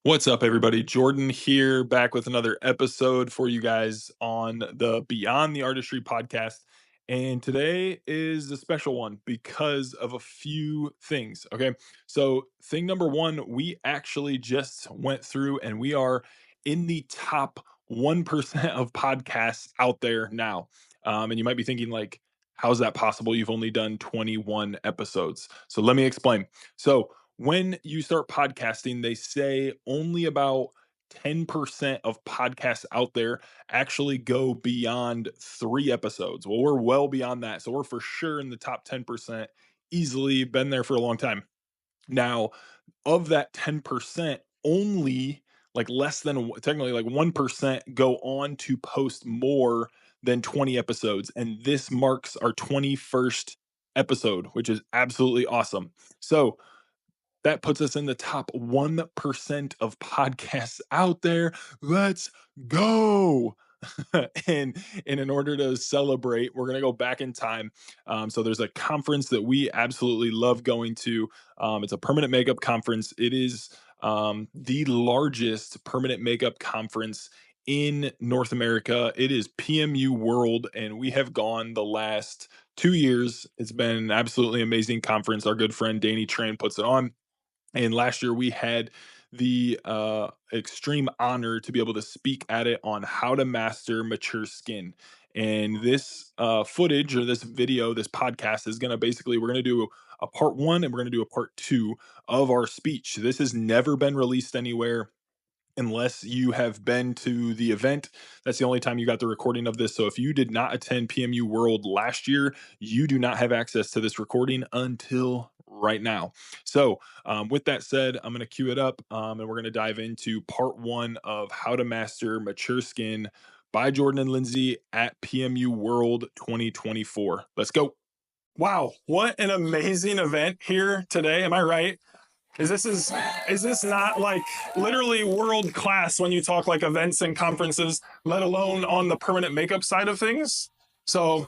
What's up, everybody? Jordan here, back with another episode for you guys on the Beyond the Artistry podcast. And today is a special one because of a few things. Okay. So, thing number one, we actually just went through and we are in the top 1% of podcasts out there now. And you might be thinking, like, how's that possible? You've only done 21 episodes. So, let me explain. So, when you start podcasting, they say only about 10% of podcasts out there actually go beyond 3 episodes. Well, we're well beyond that. So we're for sure in the top 10%, easily been there for a long time. Now, of that 10%, only like less than technically like 1% go on to post more than 20 episodes. And this marks our 21st episode, which is absolutely awesome. So, that puts us in the top 1% of podcasts out there. Let's go. And in order to celebrate, we're going to go back in time. So there's a conference that we absolutely love going to. It's a permanent makeup conference. It is the largest permanent makeup conference in North America. It is PMU World, and we have gone the last 2 years. It's been an absolutely amazing conference. Our good friend Danny Tran puts it on, and last year we had the extreme honor to be able to speak at it on how to master mature skin. And this footage or this video, this podcast is going to basically, we're going to do a part one and we're going to do a part two of our speech. This has never been released anywhere unless you have been to the event. That's the only time you got the recording of this. So if you did not attend PMU World last year, you do not have access to this recording until right now. So with that said, I'm going to cue it up, and we're going to dive into part one of how to master mature skin by Jordan and Lindsay at PMU World 2024. Let's go. Wow, what an amazing event here today. Am I right? Is this not like literally world class when you talk like events and conferences, let alone on the permanent makeup side of things? So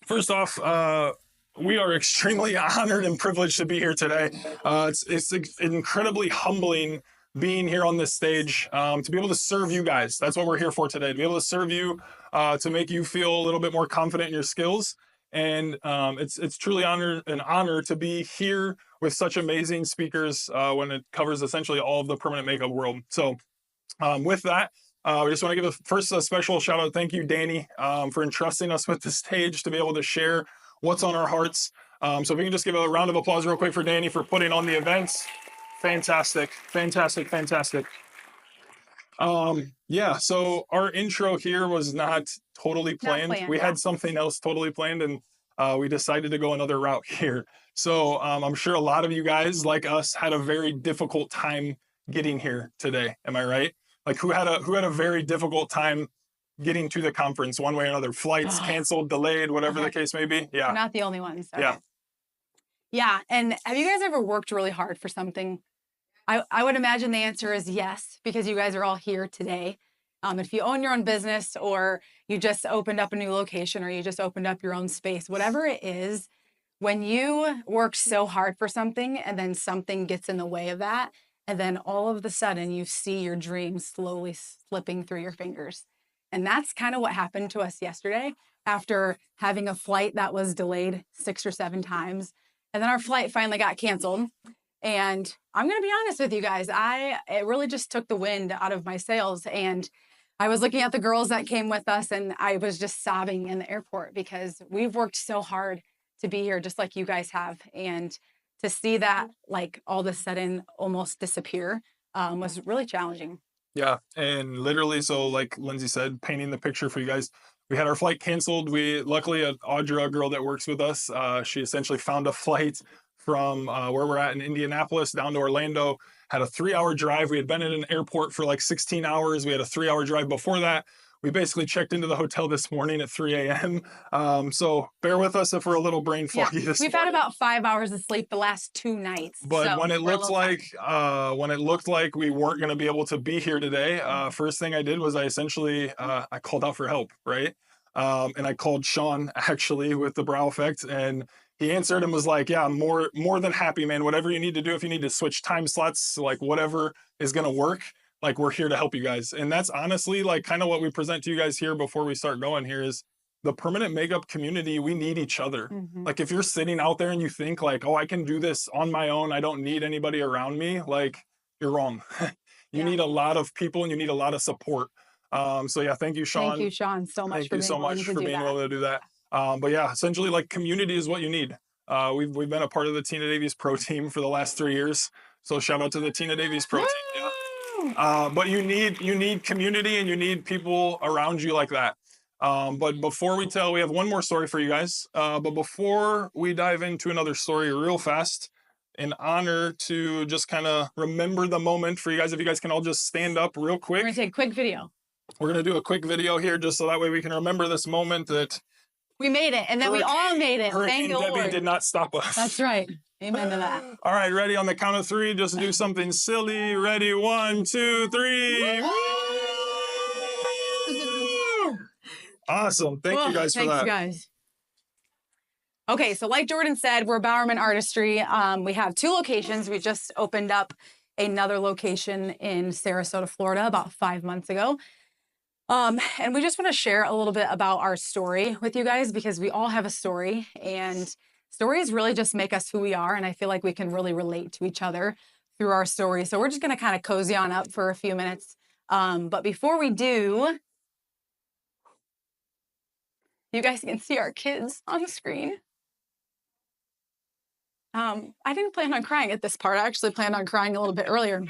first off, we are extremely honored and privileged to be here today. It's incredibly humbling being here on this stage, to be able to serve you guys. That's what we're here for today, to be able to serve you, to make you feel a little bit more confident in your skills. And it's truly an honor to be here with such amazing speakers when it covers essentially all of the permanent makeup world. So with that, we just want to give a special shout out. Thank you, Danny, for entrusting us with the stage to be able to share what's on our hearts. So if we can just give a round of applause real quick for Danny for putting on the events. Fantastic, fantastic, fantastic. Yeah, so our intro here was not totally planned. We had something else totally planned, and we decided to go another route here. So I'm sure a lot of you guys, like us, had a very difficult time getting here today. Am I right? Like who had a very difficult time getting to the conference one way or another? Flights canceled, delayed, whatever the case may be. Yeah. We're not the only ones. Okay. Yeah. Yeah. And have you guys ever worked really hard for something? I would imagine the answer is yes, because you guys are all here today. If you own your own business, or you just opened up a new location, or you just opened up your own space, whatever it is, when you work so hard for something and then something gets in the way of that, and then all of a sudden you see your dreams slowly slipping through your fingers. And that's kind of what happened to us yesterday after having a flight that was delayed 6 or 7 times. And then our flight finally got canceled. And I'm going to be honest with you guys, it really just took the wind out of my sails. And I was looking at the girls that came with us, and I was just sobbing in the airport because we've worked so hard to be here, just like you guys have. And to see that, like, all of a sudden almost disappear was really challenging. Yeah, and literally, so like Lindsay said, painting the picture for you guys, we had our flight canceled. Luckily, Audra, a girl that works with us, she essentially found a flight from where we're at in Indianapolis down to Orlando. Had a 3-hour drive. We had been in an airport for like 16 hours. We had a 3-hour drive before that. We basically checked into the hotel this morning at 3 a.m. So bear with us if we're a little brain foggy this We've morning. had about 5 hours of sleep the last 2 nights. But so when it looked like we weren't going to be able to be here today, first thing I did was I essentially I called out for help, right? And I called Sean actually with the Brow Effect, and he answered and was like, yeah, more than happy, man. Whatever you need to do, if you need to switch time slots, like whatever is gonna work, like we're here to help you guys. And that's honestly like kind of what we present to you guys here before we start going here is the permanent makeup community. We need each other. Mhm. Like if you're sitting out there and you think like, oh, I can do this on my own, I don't need anybody around me, like you're wrong. You Yeah. need a lot of people and you need a lot of support. So yeah, thank you, Thank Sean. you, Sean, so much Thank for you being so willing much to for do being that. able to do that. But yeah, essentially, like community is what you need. We've been a part of the Tina Davies Pro Team for the last 3 years, so shout out to the Tina Davies Pro Team. Yeah. Woo! But you need community and you need people around you like that. But before we have one more story for you guys. But before we dive into another story, real fast, in honor to just kind of remember the moment for you guys, if you guys can all just stand up real We're quick. gonna take a quick video. We're gonna do a quick video here, just so that way we can remember this moment that We made it, and then we all made it. Thank Hurricane you, Debbie Lord. did not stop us. That's right. Amen to that. All right, ready on the count of three. Just do something silly. Ready, 1, 2, 3. Awesome. Thank you guys for Thanks, that. you guys. Okay, so like Jordan said, we're Bowerman Artistry. We have 2 locations. We just opened up another location in Sarasota, Florida, about 5 months ago. And we just want to share a little bit about our story with you guys because we all have a story, and stories really just make us who we are. And I feel like we can really relate to each other through our story. So we're just going to kind of cozy on up for a few minutes. But before we do, you guys can see our kids on the screen. I didn't plan on crying at this part. I actually planned on crying a little bit earlier.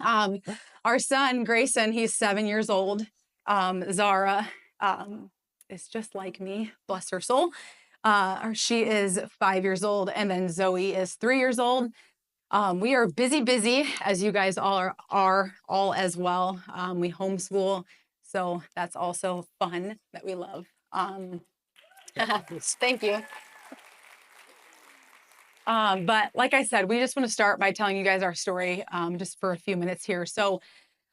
Our son, Grayson, he's 7 years old. Zara is just like me, bless her soul. She is 5 years old, and then Zoe is 3 years old. We are busy, as you guys all are all as well. We homeschool, so that's also fun that we love. Thank you. But like I said, we just want to start by telling you guys our story just for a few minutes here. So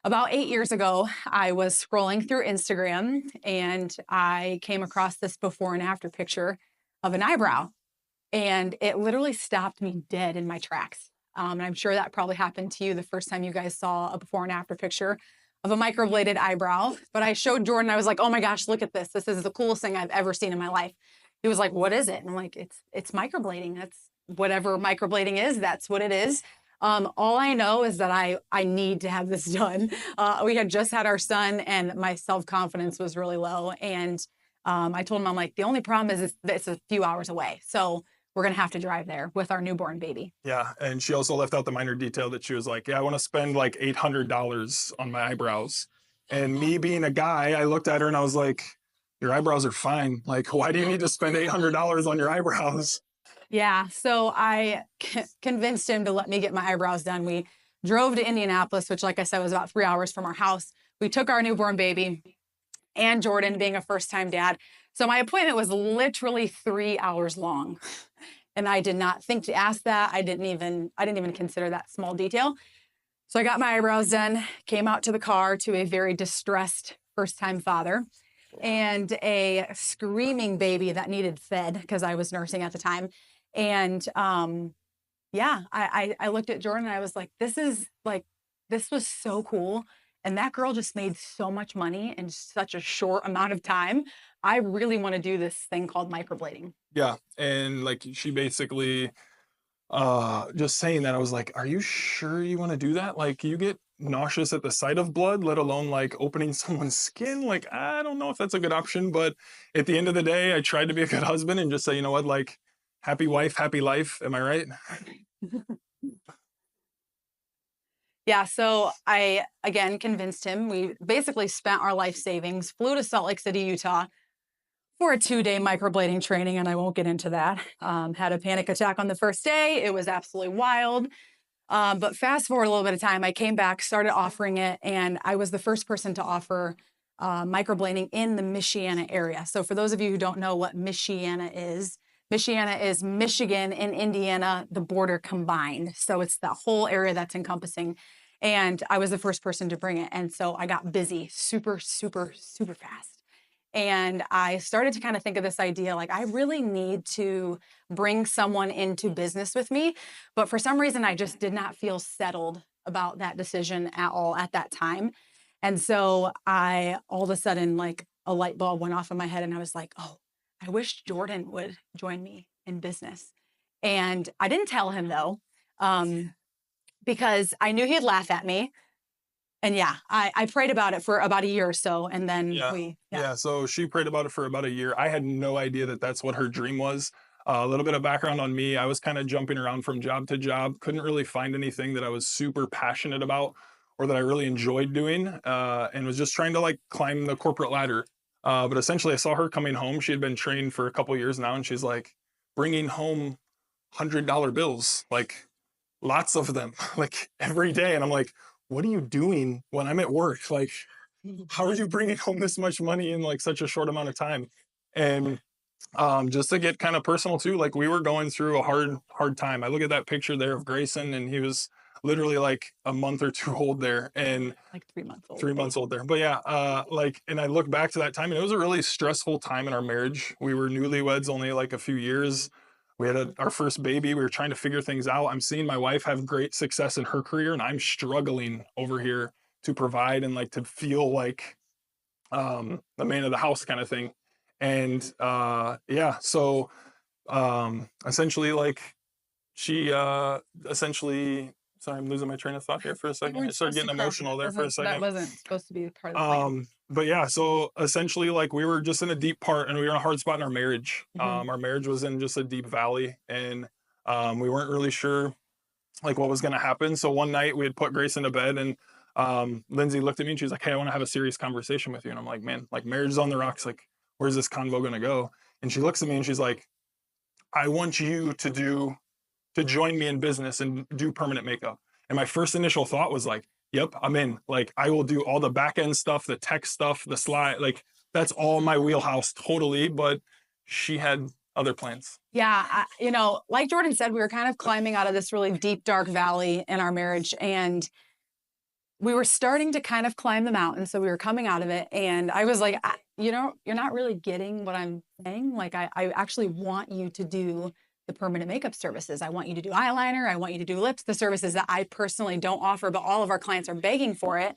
about 8 years ago, I was scrolling through Instagram and I came across this before and after picture of an eyebrow. And it literally stopped me dead in my tracks. And I'm sure that probably happened to you the first time you guys saw a before and after picture of a microbladed eyebrow. But I showed Jordan, I was like, oh my gosh, look at this. This is the coolest thing I've ever seen in my life. He was like, what is it? And I'm like, it's microblading. That's whatever microblading is, that's what it is. All I know is that I need to have this done. We had just had our son and my self-confidence was really low. And I told him, I'm like, the only problem is it's a few hours away. So we're going to have to drive there with our newborn baby. Yeah. And she also left out the minor detail that she was like, yeah, I want to spend like $800 on my eyebrows. And me being a guy, I looked at her and I was like, your eyebrows are fine. Like, why do you need to spend $800 on your eyebrows? Yeah, so I convinced him to let me get my eyebrows done. We drove to Indianapolis, which, like I said, was about 3 hours from our house. We took our newborn baby and Jordan, being a first-time dad. So my appointment was literally 3 hours long. And I did not think to ask that. I didn't even consider that small detail. So I got my eyebrows done, came out to the car to a very distressed first-time father and a screaming baby that needed fed because I was nursing at the time. And yeah, I looked at Jordan and I was like, this was so cool. And that girl just made so much money in such a short amount of time. I really want to do this thing called microblading. Yeah. And like she basically just saying that, I was like, are you sure you want to do that? Like you get nauseous at the sight of blood, let alone like opening someone's skin. Like, I don't know if that's a good option, but at the end of the day, I tried to be a good husband and just say, you know what, like happy wife, happy life. Am I right? Yeah, so I, again, convinced him. We basically spent our life savings, flew to Salt Lake City, Utah for a 2-day microblading training, and I won't get into that. Had a panic attack on the first day. It was absolutely wild. But fast forward a little bit of time, I came back, started offering it, and I was the first person to offer microblading in the Michiana area. So for those of you who don't know what Michiana is Michigan and Indiana, the border combined. So it's that whole area that's encompassing. And I was the first person to bring it. And so I got busy super, super, super fast. And I started to kind of think of this idea like, I really need to bring someone into business with me. But for some reason, I just did not feel settled about that decision at all at that time. And so all of a sudden, like a light bulb went off in my head, and I was like, oh, I wish Jordan would join me in business. And I didn't tell him though, because I knew he'd laugh at me. And yeah, I prayed about it for about a year or so. And then yeah. So she prayed about it for about a year. I had no idea that that's what her dream was. A little bit of background on me. I was kind of jumping around from job to job. Couldn't really find anything that I was super passionate about or that I really enjoyed doing, and was just trying to like climb the corporate ladder. But essentially, I saw her coming home. She had been trained for a couple years now, and she's like bringing home $100 bills, like lots of them, like every day. And I'm like, what are you doing when I'm at work? Like, how are you bringing home this much money in like such a short amount of time? And just to get kind of personal too, like we were going through a hard time. I look at that picture there of Grayson, and he was literally like a month or two old there, and like 3 months old. 3 months old there. But yeah, like, and I look back to that time, and it was a really stressful time in our marriage. We were newlyweds only like a few years. We had our first baby. We were trying to figure things out. I'm seeing my wife have great success in her career, and I'm struggling over here to provide and like to feel like the man of the house kind of thing. And yeah, so essentially like she essentially, sorry, I'm losing my train of thought here for a second. I started getting emotional there for a second. That wasn't supposed to be part of the plan. But yeah, so essentially like we were just in a deep part, and we were in a hard spot in our marriage. Our marriage was in just a deep valley, and we weren't really sure like what was going to happen. So one night we had put Grace into bed, and Lindsay looked at me and she was like, hey, I want to have a serious conversation with you. And I'm like, man, like marriage is on the rocks. Like, where's this convo going to go? And she looks at me and she's like, I want you to join me in business and do permanent makeup. And my first initial thought was like, yep, I'm in. Like, I will do all the back end stuff, the tech stuff, the slide, like that's all my wheelhouse totally. But she had other plans. Yeah. Like Jordan said, we were kind of climbing out of this really deep, dark valley in our marriage, and we were starting to kind of climb the mountain. So we were coming out of it. And I was like, you're not really getting what I'm saying. Like, I actually want you to do the permanent makeup services. I want you to do eyeliner. I want you to do lips, the services that I personally don't offer, but all of our clients are begging for it.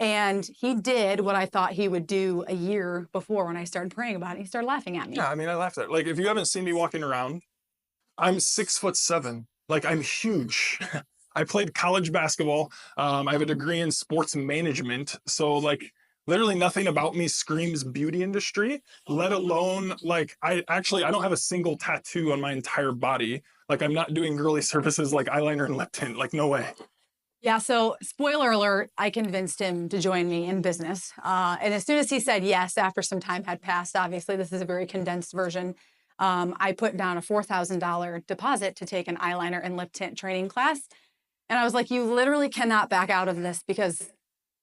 And he did what I thought he would do a year before when I started praying about it. He started laughing at me. Yeah, I mean, I laughed at it. Like, if you haven't seen me walking around, I'm 6'7". Like, I'm huge. I played college basketball. I have a degree in sports management. So, like, literally nothing about me screams beauty industry, let alone, like, I don't have a single tattoo on my entire body. Like, I'm not doing girly services like eyeliner and lip tint. Like, no way. Yeah, so spoiler alert, I convinced him to join me in business. And as soon as he said yes, after some time had passed, obviously this is a very condensed version, I put down a $4,000 deposit to take an eyeliner and lip tint training class. And I was like, you literally cannot back out of this because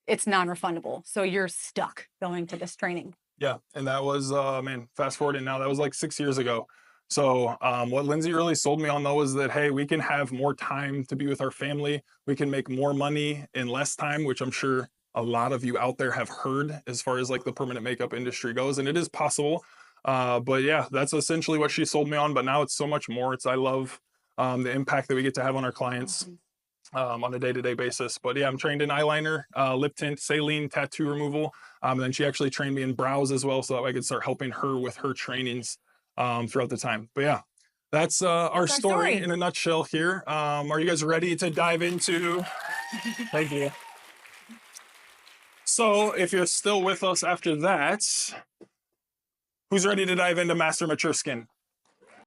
it's non-refundable. So you're stuck going to this training. Yeah, and that was, man, fast forwarding now, that was like 6 years ago. So what Lindsay really sold me on though was that, hey, we can have more time to be with our family. We can make more money in less time, which I'm sure a lot of you out there have heard as far as like the permanent makeup industry goes. And it is possible. But yeah, that's essentially what she sold me on. But now it's so much more. I love the impact that we get to have on our clients on a day-to-day basis. But yeah, I'm trained in eyeliner, lip tint, saline, tattoo removal. And then she actually trained me in brows as well, so that way I could start helping her with her trainings throughout the time. But yeah, that's our story in a nutshell here. Are you guys ready to dive into? Thank you. So if you're still with us after that, who's ready to dive into Master Mature Skin?